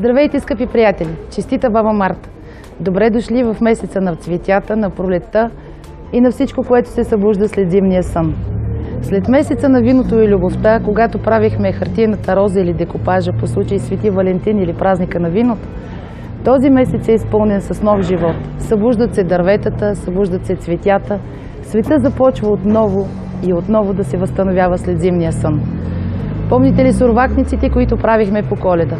Здравейте, скъпи приятели! Честита Баба Марта! Добре дошли в месеца на цветята, на пролетта и на всичко, което се събужда след зимния сън. След месеца на виното и любовта, когато правихме хартиената роза или декопажа по случай Свети Валентин или празника на виното, този месец е изпълнен с нов живот. Събуждат се дърветата, събуждат се цветята. Света започва отново и отново да се възстановява след зимния сън. Помните ли сурвакниците, които правихме по Коледа?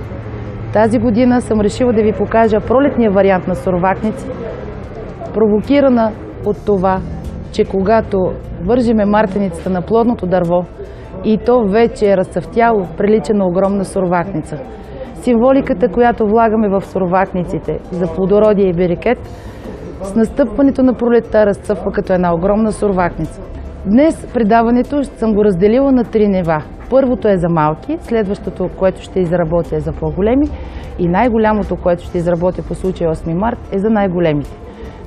Тази година съм решила да ви покажа пролетния вариант на сурвакници, провокирана от това, че когато вържиме мартеницата на плодното дърво и то вече е разцъфтяло, прилича на огромна сурвакница. Символиката, която влагаме в сурвакниците за плодородие и берекет, с настъпването на пролетта разцъфва като една огромна сурвакница. Днес предаването съм го разделила на 3 нива. Първото е за малки, следващото, което ще изработя, е за по-големи и най-голямото, което ще изработя по случай 8 март, е за най-големите.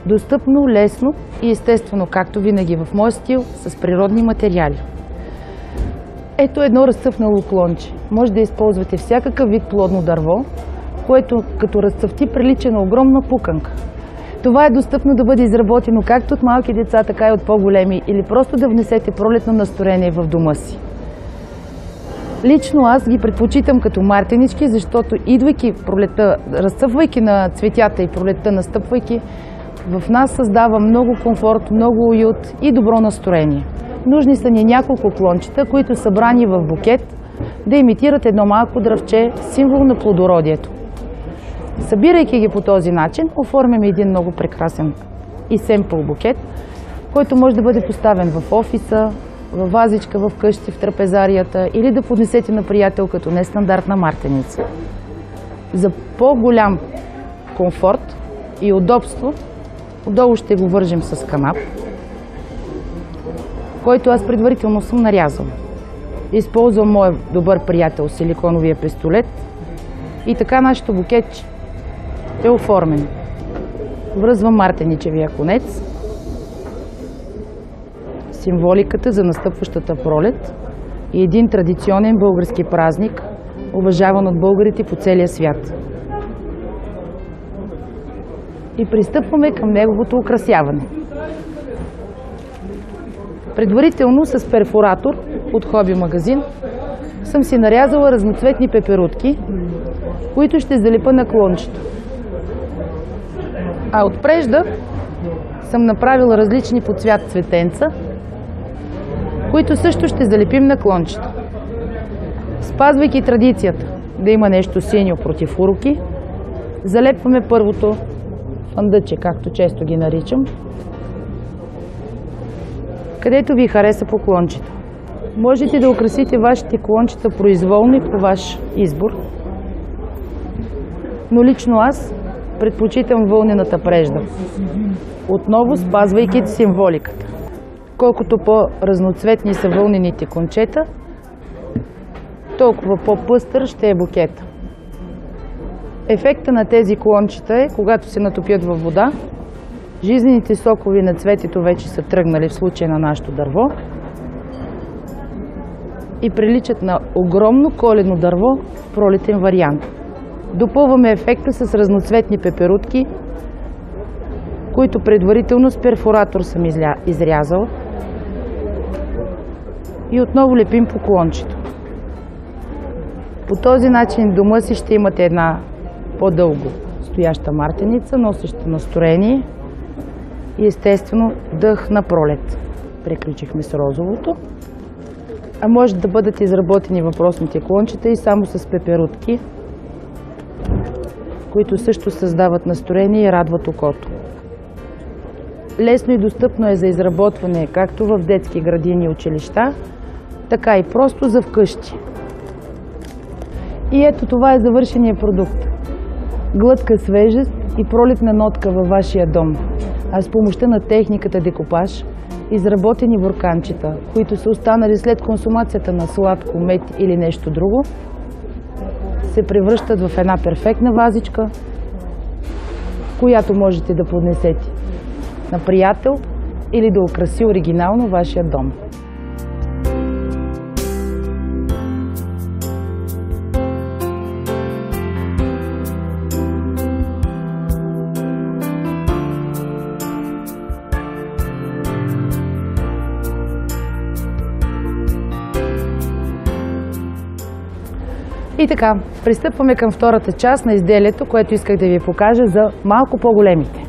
Достъпно, лесно и естествено, както винаги в мой стил, с природни материали. Ето едно разцъфнало клонче. Може да използвате всякакъв вид плодно дърво, което като разцъфти прилича на огромна пуканка. Това е достъпно да бъде изработено както от малки деца, така и от по-големи, или просто да внесете пролетно настроение в дома си. Лично аз ги предпочитам като мартенички, защото идвайки пролетта, разцъфвайки на цветята и пролетта настъпвайки, в нас създава много комфорт, много уют и добро настроение. Нужни са ни няколко клончета, които събрани в букет, да имитират едно малко дръвче, символ на плодородието. Събирайки ги по този начин, оформяме един много прекрасен и семпъл букет, който може да бъде поставен в офиса, в вазичка, в къщи, в трапезарията или да поднесете на приятел като нестандартна мартеница. За по-голям комфорт и удобство, отдолу ще го вържим с канап, който аз предварително съм нарязал. Използвам моя добър приятел силиконовия пистолет и така нашето букетче е оформено. Връзвам мартеничевия конец, символиката за настъпващата пролет и един традиционен български празник, уважаван от българите по целия свят. И пристъпваме към неговото украсяване. Предварително с перфоратор от Хоби магазин съм си нарязала разноцветни пеперутки, които ще залепа на клончето. А отпрежда съм направила различни по цвят цветенца, които също ще залепим на клончето. Спазвайки традицията да има нещо синьо против уроки, залепваме първото фандъче, както често ги наричам, където ви хареса по клончето. Можете да украсите вашите клончета произволно и по ваш избор, но лично аз предпочитам вълнената прежда, отново спазвайки символиката. Колкото по-разноцветни са вълнените кончета, толкова по-пъстър ще е букета. Ефекта на тези клончета е, когато се натопят във вода, жизнените сокови на цветето вече са тръгнали в случая на нашето дърво и приличат на огромно коледно дърво в пролетен вариант. Допълваме ефекта с разноцветни пеперутки, които предварително с перфоратор съм изрязала. И отново лепим по клончето. По този начин в дома си ще имате една по-дълго стояща мартеница, носеща настроение и естествено дъх на пролет. Приключихме с розовото. А може да бъдат изработени въпросните клончета и само с пеперутки, които също създават настроение и радват окото. Лесно и достъпно е за изработване както в детски градини и училища, така и просто за вкъщи. И ето това е завършения продукт. Глътка свежест и пролетна нотка във вашия дом. А с помощта на техниката декопаж, изработени бурканчета, които са останали след консумацията на сладко, мед или нещо друго, се превръщат в една перфектна вазичка, която можете да поднесете на приятел или да украси оригинално вашия дом. И така, пристъпваме към втората част на изделието, което исках да ви покажа за малко по-големите.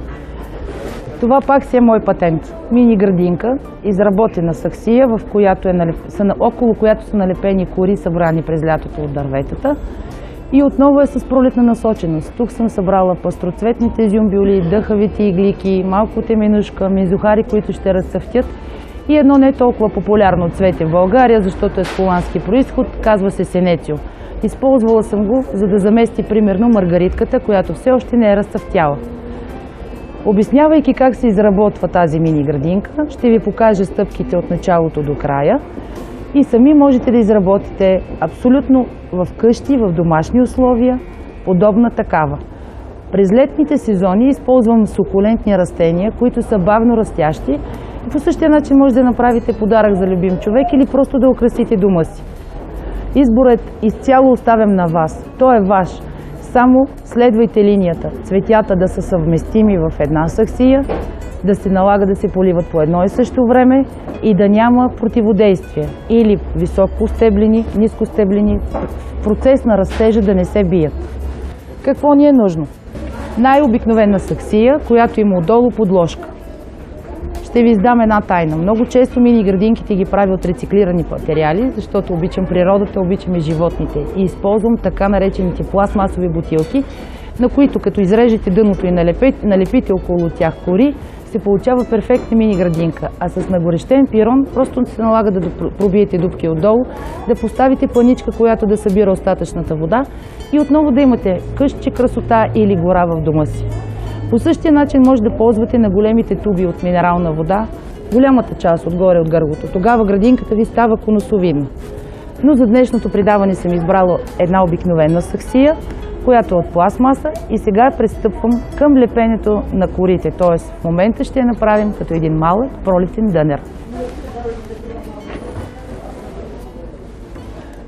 Това пак си е мой патент. Мини градинка, изработена саксия, около която са налепени кори, събрани през лятото от дърветата. И отново е с пролетна насоченост. Тук съм събрала пастроцветните зюмбюли, дъхавите иглики, малко теменушка, мизухари, които ще разцъфтят. И едно не толкова популярно цвете в България, защото е с холандски происход, казва се сенецио. Използвала съм го, за да замести примерно маргаритката, която все още не е разцъфтяла. Обяснявайки как се изработва тази мини градинка, ще ви покажа стъпките от началото до края и сами можете да изработите абсолютно в къщи, в домашни условия, подобна такава. През летните сезони използвам сукулентни растения, които са бавно растящи и по същия начин може да направите подарък за любим човек или просто да украсите дома си. Изборът изцяло оставям на вас. Той е ваш. Само следвайте линията. Цветята да са съвместими в една саксия, да се налага да се поливат по едно и също време и да няма противодействие. Или високостеблени, нискостеблени, в процес на растежа да не се бият. Какво ни е нужно? Най-обикновена саксия, която има отдолу подложка. Ще ви издам една тайна. Много често мини градинките ги правя от рециклирани материали, защото обичам природата, обичам и животните. И използвам така наречените пластмасови бутилки, на които като изрежете дъното и налепите около тях кори, се получава перфектна мини градинка. А с нагорещен пирон просто се налага да пробиете дупки отдолу, да поставите планичка, която да събира остатъчната вода и отново да имате къщче красота или гора в дома си. По същия начин може да ползвате на големите туби от минерална вода, голямата част отгоре от гърлото. Тогава градинката ви става конусовидна. Но за днешното предаване съм избрала една обикновена саксия, която е от пластмаса и сега пристъпвам към лепенето на корите. Т.е. в момента ще я направим като един малък пролетен дънер.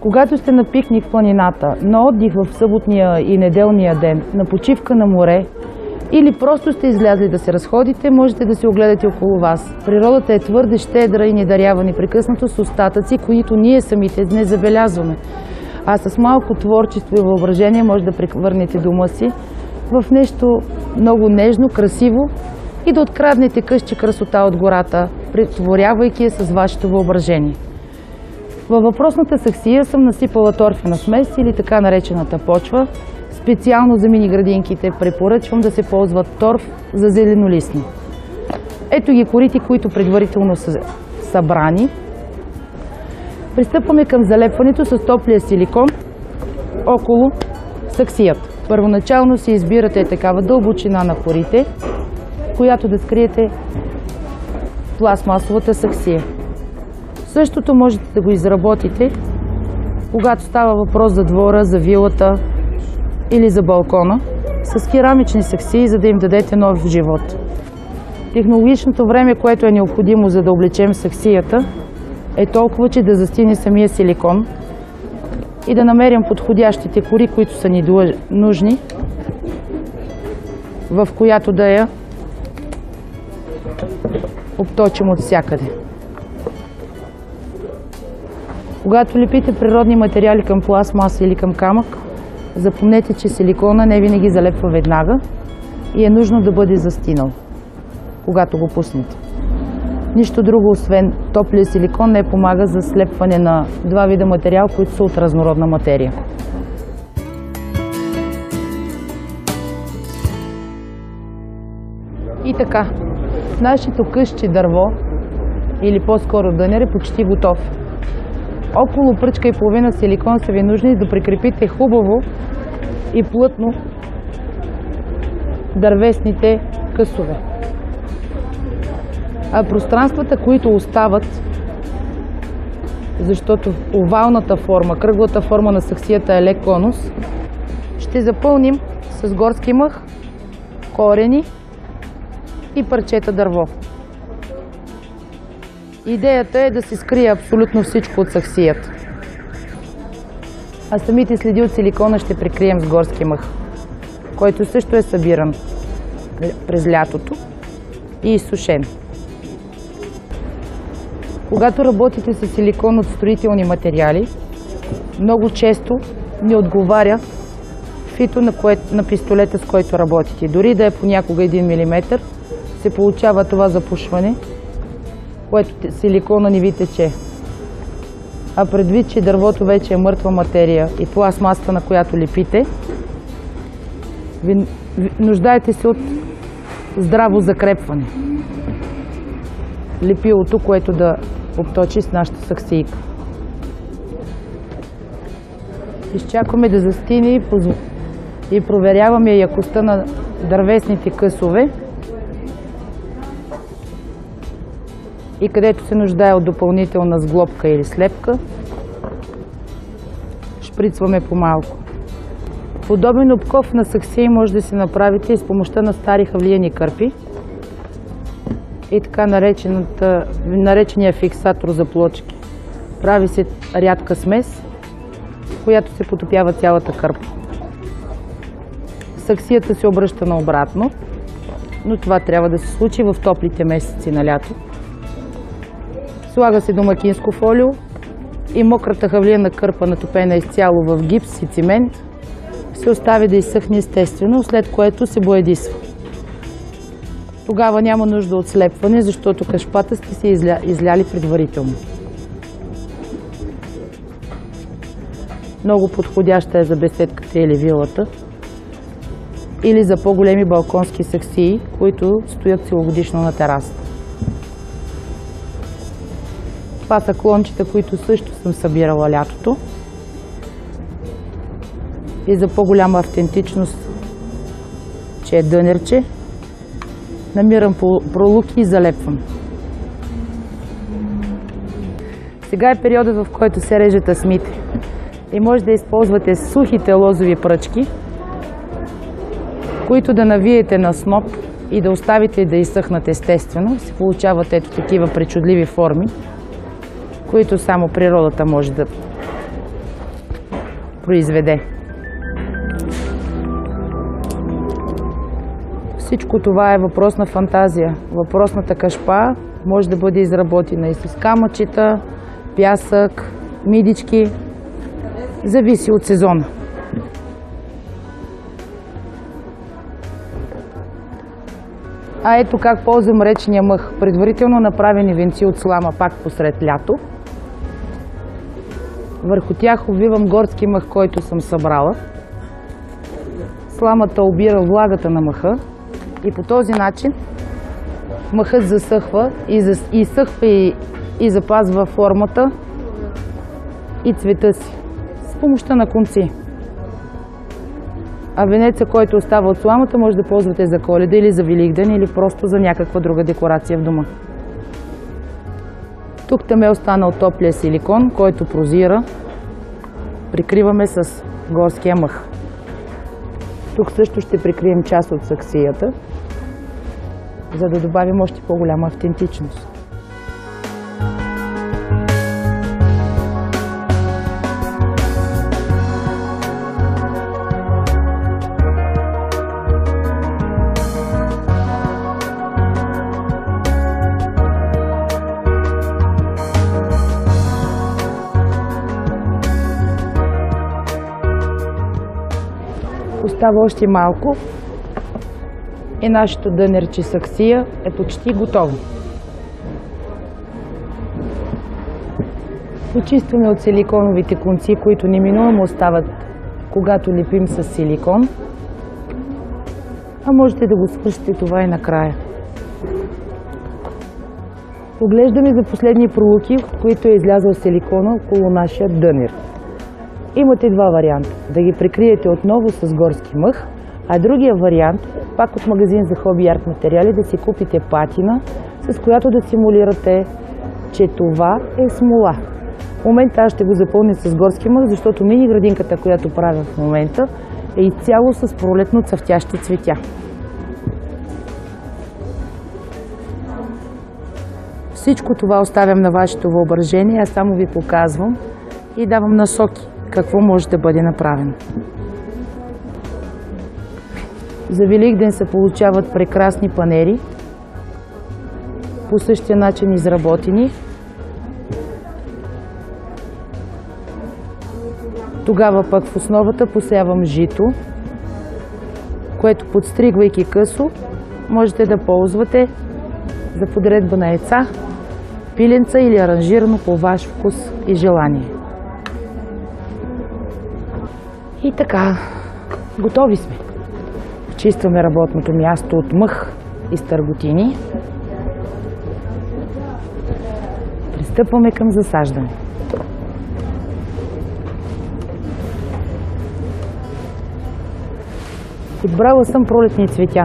Когато сте на пикник в планината, на отдих в съботния и неделния ден, на почивка на море, или просто сте излязли да се разходите, можете да се огледате около вас. Природата е твърде щедра и ни дарява непрекъснато с остатъци, които ние самите не забелязваме. А с малко творчество и въображение може да превърнете дома си в нещо много нежно, красиво и да откраднете къщи красота от гората, претворявайки я с вашето въображение. Във въпросната саксия съм насипала торфена смес или така наречената почва. Специално за мини градинките препоръчвам да се ползват торф за зеленолистни. Ето ги корите, които предварително са събрани. Пристъпваме към залепването с топлия силикон около саксията. Първоначално си избирате такава дълбочина на корите, която да скриете пластмасовата саксия. Същото можете да го изработите, когато става въпрос за двора, за вилата или за балкона, с керамични саксии, за да им дадете нов живот. Технологичното време, което е необходимо за да облечем саксията, е толкова, че да застине самия силикон и да намерим подходящите кори, които са ни нужни, в която да я обточим от всякъде. Когато лепите природни материали към пластмаса или към камък, запомнете, че силикона не винаги залепва веднага и е нужно да бъде застинал, когато го пуснете. Нищо друго, освен топлия силикон, не помага за слепване на два вида материал, които са от разнородна материя. И така, нашето късче дърво, или по-скоро дънер, е почти готов. Около пръчка и половина силикон са ви нужни да прикрепите хубаво и плътно дървесните късове. А пространствата, които остават, защото овалната форма, кръглата форма на саксията е лек конус, ще запълним с горски мъх, корени и парчета дърво. Идеята е да се скрие абсолютно всичко от саксията. А самите следи от силикона ще прикрием с горски мъх, който също е събиран през лятото и изсушен. Когато работите с силикон от строителни материали, много често не отговаря фито на пистолета, с който работите. Дори да е понякога 1 мм, се получава това запушване, което силикона не ви тече. А предвид, че дървото вече е мъртва материя и пластмасата, на която лепите, нуждаете се от здраво закрепване. Лепилото, което да обточи с нашата саксийка. Изчакваме да застине и проверяваме якостта на дървесните късове и където се нуждае от допълнителна сглобка или слепка, шприцваме по-малко. Подобен обков на саксии може да се направите и с помощта на стари хавлиени кърпи и така наречения фиксатор за плочки. Прави се рядка смес, в която се потопява цялата кърпа. Саксията се обръща наобратно, но това трябва да се случи в топлите месеци на лято. Слага се домакинско фолио и мократа хавлиена кърпа, натопена изцяло в гипс и цимент, се остави да изсъхне естествено, след което се боядисва. Тогава няма нужда от слепване, защото кашпата сте се изляли предварително. Много подходяща е за беседката или вилата, или за по-големи балконски саксии, които стоят целогодишно на терасата. Това са клончета, които също съм събирала лятото. И за по-голяма автентичност, че е дънерче, намирам пролуки и залепвам. Сега е периодът, в който се режат асмите. И може да използвате сухите лозови пръчки, които да навиете на сноп и да оставите да изсъхнат естествено. Се получават ето такива причудливи форми, които само природата може да произведе. Всичко това е въпрос на фантазия. Въпросната кашпа може да бъде изработена и с камъчета, пясък, мидички. Зависи от сезона. А ето как ползвам речния мъх. Предварително направени венци от слама пак посред лято. Върху тях обвивам горски мъх, който съм събрала. Сламата обира влагата на мъха и по този начин мъхът засъхва и запазва формата и цвета си с помощта на конци. А венеца, който остава от сламата, може да ползвате за Коледа или за Великден или просто за някаква друга декорация в дома. Тук там е останал топлия силикон, който прозира. Прикриваме с горския мъх. Тук също ще прикрием част от саксията, за да добавим още по-голяма автентичност. Остава още малко и нашето дънерче саксия е почти готово. Почистваме от силиконовите конци, които неминуемо остават, когато лепим с силикон. А можете да го свършите това и накрая. Поглеждаме за последни пролуки, от които е излязъл силикона около нашия дънер. Имате два варианта. Да ги прикриете отново с горски мъх, а другия вариант, пак от магазин за хоби и арт материали, да си купите патина, с която да симулирате, че това е смола. В момента аз ще го запълня с горски мъх, защото мини градинката, която правя в момента, е изцяло с пролетно цъфтящи цветя. Всичко това оставям на вашето въображение, аз само ви показвам и давам насоки какво може да бъде направено. За Великден се получават прекрасни панери, по същия начин изработени. Тогава пък в основата посявам жито, което подстригвайки късо, можете да ползвате за подредба на яйца, пиленца или аранжирано по ваш вкус и желание. И така, готови сме. Почистваме работното място от мъх и стърготини. Пристъпваме към засаждане. Подбрала съм пролетни цветя.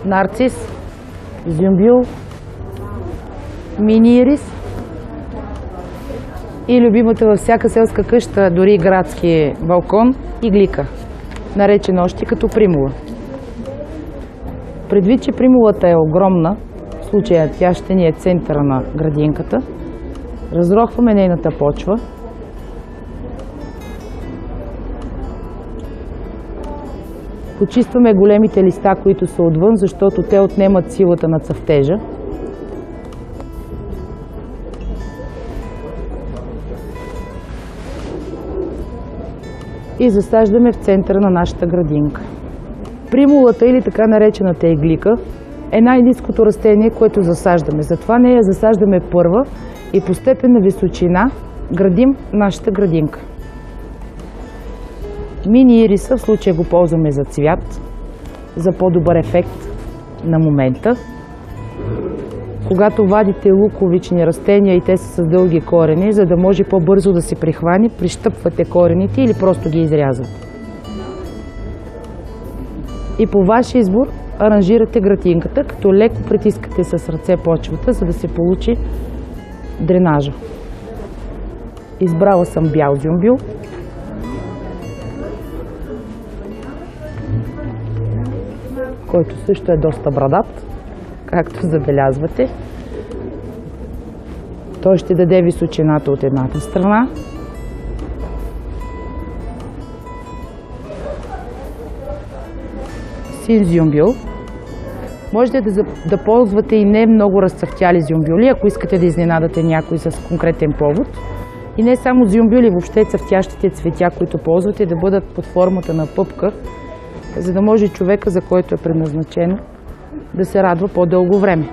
Нарцис, зюмбюл, мини ирис и любимата във всяка селска къща, дори градски балкон, иглика, наречена още като примула. Предвид, че примулата е огромна, в случая тя ще ни е центъра на градинката, разрохваме нейната почва. Почистваме големите листа, които са отвън, защото те отнемат силата на цъфтежа. И засаждаме в центъра на нашата градинка. Примулата или така наречената иглика е най-ниското растение, което засаждаме. Затова нея засаждаме първа и по степенна височина градим нашата градинка. Мини ириса в случая го ползваме за цвят, за по-добър ефект на момента. Когато вадите луковични растения и те са с дълги корени, за да може по-бързо да се прихвани, прищъпвате корените или просто ги изрязвате. И по ваш избор аранжирате градинката, като леко притискате с ръце почвата, за да се получи дренажа. Избрала съм бял зюмбюл. Който също е доста брадат, както забелязвате. Той ще даде височината от едната страна. Син зюмбюл. Можете да ползвате и не много разцъфтяли зюмбюли, ако искате да изненадате някой с конкретен повод. И не само зюмбюли, въобще цъфтящите цветя, които ползвате, да бъдат под формата на пъпка, за да може човека, за който е предназначено, да се радва по-дълго време.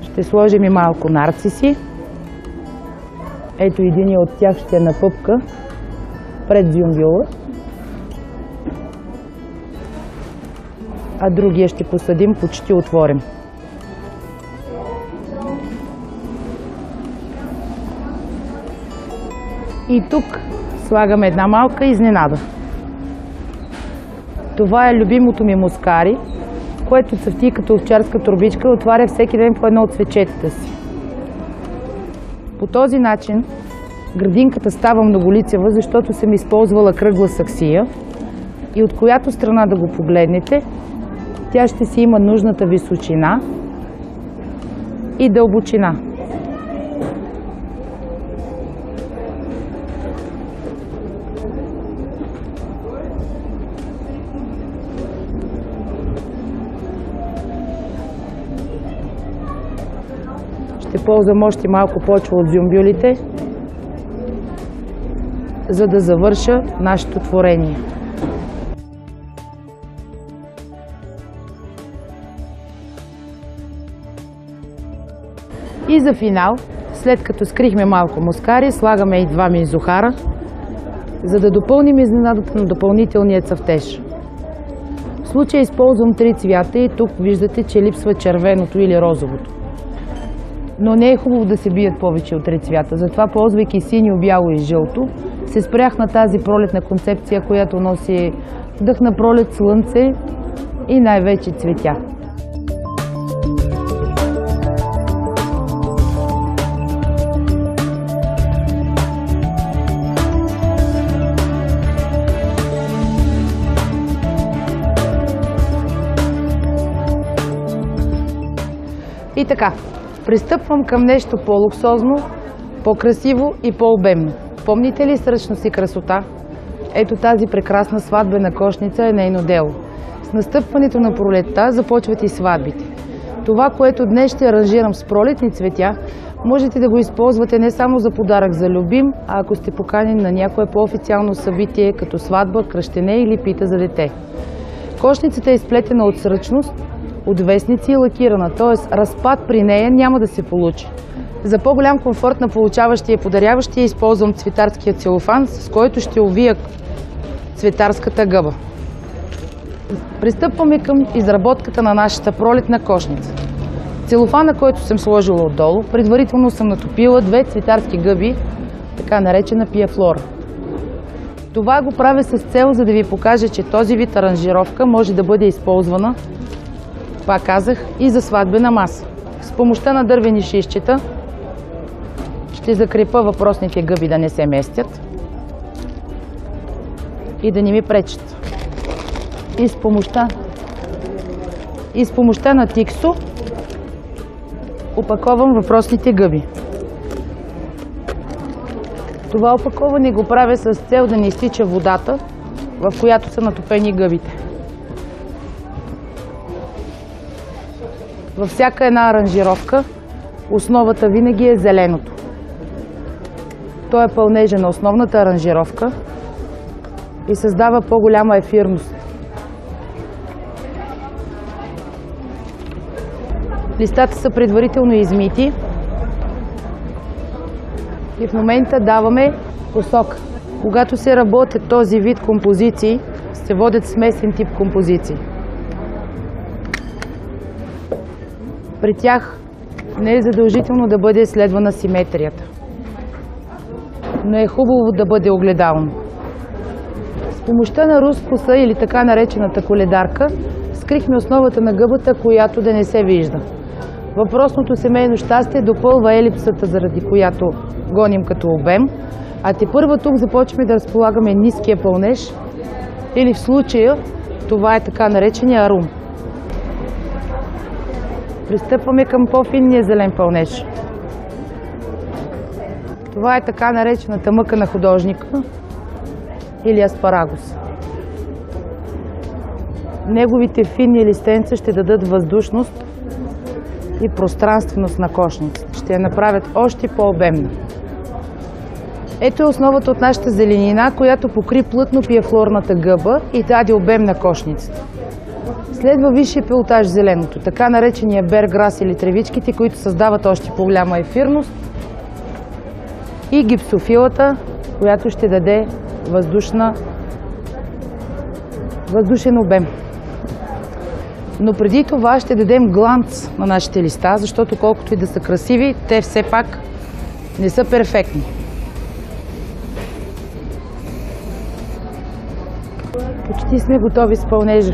Ще сложим и малко нарциси. Ето един от тях ще е на пъпка пред зюмбюла, а другия ще посадим почти отворен. И тук слагаме една малка изненада. Това е любимото ми мускари, което цъфти като овчарска торбичка и отваря всеки ден по едно от цвечетата си. По този начин градинката става многолицева, защото съм използвала кръгла саксия и от която страна да го погледнете, тя ще си има нужната височина и дълбочина. Ще ползвам още малко почва от зюмбюлите, за да завърша нашето творение. И за финал, след като скрихме малко мускари, слагаме и 2 мизухара, за да допълним изненадата на допълнителния цъфтеж. В случая използвам 3 цвята и тук виждате, че липсва червеното или розовото. Но не е хубаво да се бият повече от 3 цвята, затова ползвайки синьо, бяло и жълто, се спрях на тази пролетна концепция, която носи дъх на пролет, слънце и най-вече цветя. И така, пристъпвам към нещо по-луксозно, по-красиво и по-обемно. Помните ли сръчна си красота? Ето тази прекрасна сватбена кошница е нейно дело. С настъпването на пролетта започват и сватбите. Това, което днес ще аранжирам с пролетни цветя, можете да го използвате не само за подарък за любим, а ако сте поканени на някое по-официално събитие, като сватба, кръщене или пита за дете. Кошницата е изплетена от сръчност, от вестници и лакирана, т.е. разпад при нея няма да се получи. За по-голям комфорт на получаващия и подаряващия използвам цветарския целофан, с който ще увия цветарската гъба. Пристъпваме към изработката на нашата пролетна кошница. Целофана, който съм сложила отдолу, предварително съм натопила 2 цветарски гъби, така наречена пиафлора. Това го правя с цел, за да ви покажа, че този вид аранжировка може да бъде използвана, пак казах, и за сватбена маса. С помощта на дървени шишчета ще закрепа въпросните гъби да не се местят и да не ми пречат. И с помощта на тиксо опаковам въпросните гъби. Това опаковане го правя с цел да не изтича водата, в която са натопени гъбите. Във всяка една аранжировка основата винаги е зеленото. То е пълнежа на основната аранжировка и създава по-голяма ефирност. Листата са предварително измити и в момента даваме посока. Когато се работят този вид композиции, се водят смесен тип композиции. При тях не е задължително да бъде следвана симетрията, но е хубаво да бъде огледално. С помощта на рускоса или така наречената коледарка скрихме основата на гъбата, която да не се вижда. Въпросното семейно щастие допълва елипсата, заради която гоним като обем, а тепърва тук започваме да разполагаме ниския пълнеж, или в случая това е така наречения арум. Пристъпваме към по-финния зелен пълнеж. Това е така наречената мъка на художника или аспарагус. Неговите финни листенца ще дадат въздушност и пространственост на кошницата. Ще я направят още по-обемна. Ето е основата от нашата зеленина, която покри плътно пиафлорната гъба и даде обем на кошницата. Следва висшия пилотаж зеленото, така наречения берграс или тревичките, които създават още по-голяма ефирност, и гипсофилата, която ще даде въздушен обем. Но преди това ще дадем гланц на нашите листа, защото колкото и да са красиви, те все пак не са перфектни. Почти сме готови с пълнежа.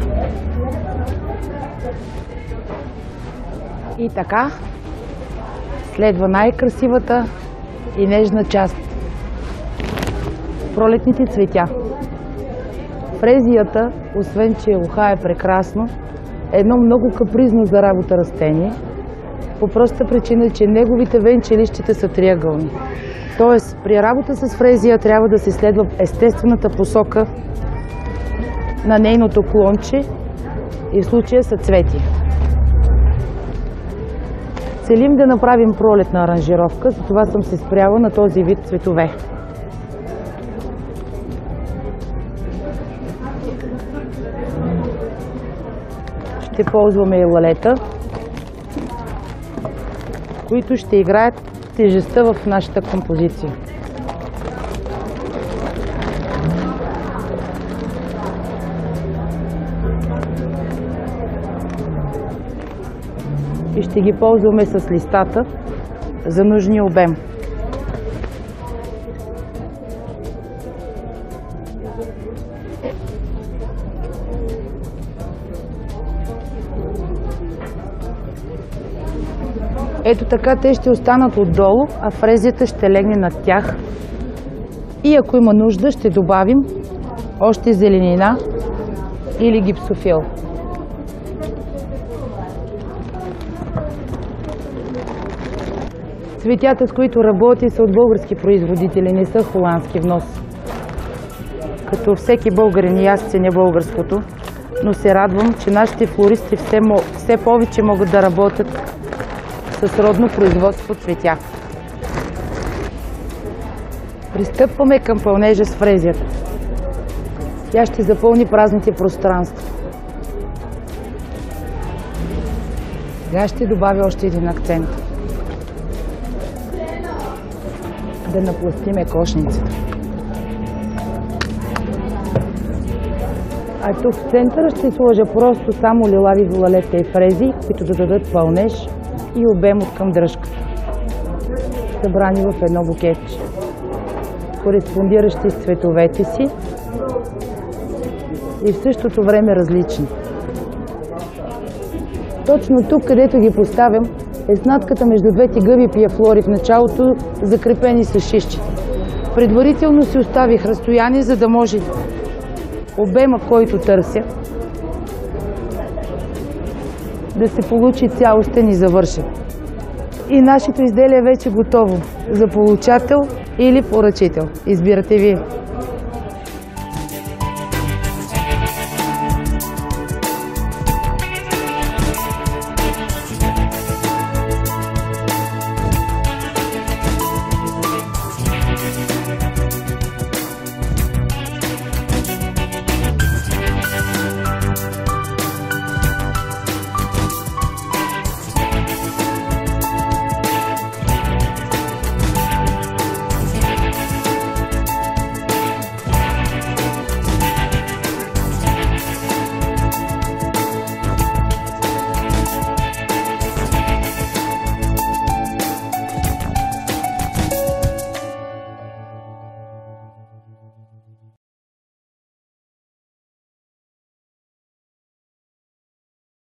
И така, следва най-красивата и нежна част. Пролетните цветя. Фрезията, освен че уха е прекрасно, е едно много капризно за работа растение, по простата причина, че неговите венчелищите са триъгълни. Тоест, при работа с фрезия трябва да се следва естествената посока на нейното клонче и в случая са цвети. Целим да направим пролетна аранжировка, затова съм се спряла на този вид цветове. Ще ползваме и лалета, които ще играят тежестта в нашата композиция. И ще ги ползваме с листата за нужния обем. Ето така те ще останат отдолу, а фрезията ще легне над тях. И ако има нужда, ще добавим още зеленина или гипсофил. Цветята, с които работи, са от български производители, не са холандски внос. Като всеки българин и аз ценя българското, но се радвам, че нашите флористи все повече могат да работят с родно производство цветя. Пристъпваме към пълнежа с фрезията. Тя ще запълни празните пространства. Сега ще добавя още един акцент. Да напластиме кошницата. А тук в центъра ще сложа просто само лилави вуалета и фрези, които да дадат пълнеж и обем от към дръжката. Събрани в едно букетче, кореспондиращи с цветовете си и в същото време различни. Точно тук, където ги поставям, е снатката между двете гъби пиафлори в началото, закрепени с шишчета. Предварително си оставих разстояние, за да може обема, който търся, да се получи цялостен и завършен. И нашето изделие е вече готово за получател или поръчител. Избирате вие.